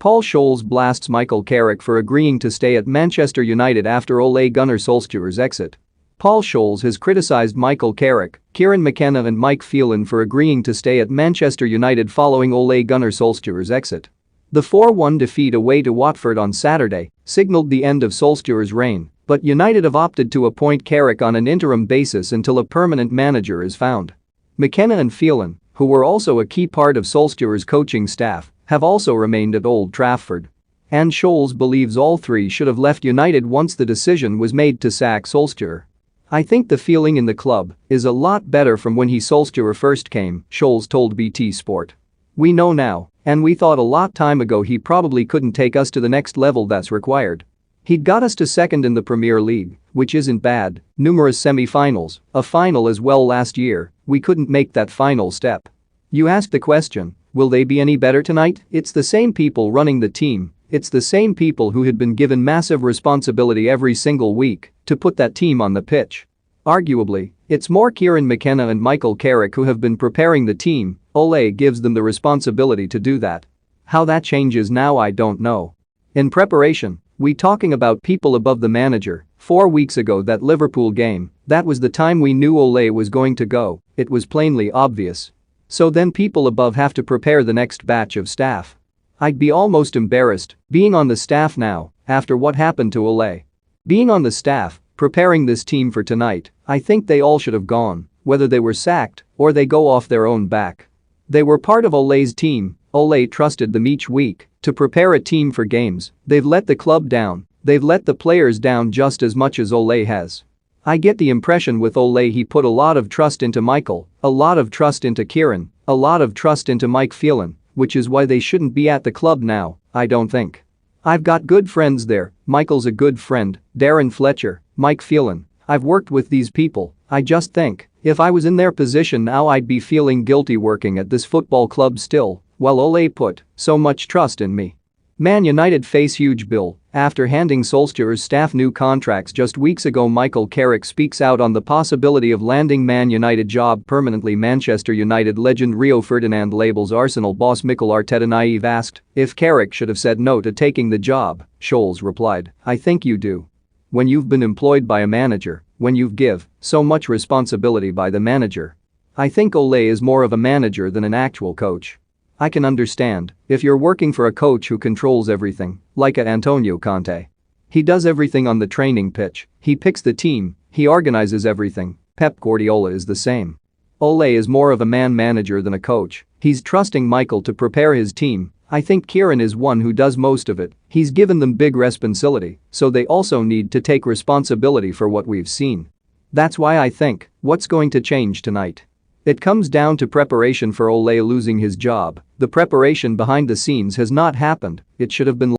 Paul Scholes blasts Michael Carrick for agreeing to stay at Manchester United after Ole Gunnar Solskjaer's exit. Paul Scholes has criticized Michael Carrick, Kieran McKenna and Mike Phelan for agreeing to stay at Manchester United following Ole Gunnar Solskjaer's exit. The 4-1 defeat away to Watford on Saturday signaled the end of Solskjaer's reign, but United have opted to appoint Carrick on an interim basis until a permanent manager is found. McKenna and Phelan, who were also a key part of Solskjaer's coaching staff, have also remained at Old Trafford. And Scholes believes all three should have left United once the decision was made to sack Solskjaer. "I think the feeling in the club is a lot better from when Solskjaer first came," Scholes told BT Sport. "We know now, and we thought a lot time ago he probably couldn't take us to the next level that's required. He'd got us to second in the Premier League, which isn't bad, numerous semi-finals, a final as well last year, we couldn't make that final step. You ask the question, will they be any better tonight? It's the same people running the team, it's the same people who had been given massive responsibility every single week to put that team on the pitch. Arguably, it's more Kieran McKenna and Michael Carrick who have been preparing the team, Ole gives them the responsibility to do that. How that changes now I don't know. In preparation, we talking about people above the manager, 4 weeks ago that Liverpool game, that was the time we knew Ole was going to go, it was plainly obvious. So then people above have to prepare the next batch of staff. I'd be almost embarrassed being on the staff now after what happened to Ole. Being on the staff, preparing this team for tonight, I think they all should have gone, whether they were sacked or they go off their own back. They were part of Ole's team, Ole trusted them each week to prepare a team for games, they've let the club down, they've let the players down just as much as Ole has. I get the impression with Ole he put a lot of trust into Michael, a lot of trust into Kieran, a lot of trust into Mike Phelan, which is why they shouldn't be at the club now, I don't think. I've got good friends there, Michael's a good friend, Darren Fletcher, Mike Phelan, I've worked with these people, I just think, if I was in their position now I'd be feeling guilty working at this football club still, while Ole put so much trust in me." Man United face huge bill after handing Solskjaer's staff new contracts just weeks ago. Michael Carrick speaks out on the possibility of landing Man United job permanently. Manchester United legend Rio Ferdinand labels Arsenal boss Mikel Arteta naive. Asked if Carrick should have said no to taking the job, Scholes replied, "I think you do. When you've been employed by a manager, when you've give so much responsibility by the manager. I think Ole is more of a manager than an actual coach. I can understand if you're working for a coach who controls everything, like Antonio Conte. He does everything on the training pitch, he picks the team, he organizes everything. Pep Guardiola is the same. Ole is more of a man-manager than a coach, he's trusting Michael to prepare his team. I think Kieran is one who does most of it, he's given them big responsibility, so they also need to take responsibility for what we've seen. That's why I think what's going to change tonight. It comes down to preparation for Ole losing his job. The preparation behind the scenes has not happened, it should have been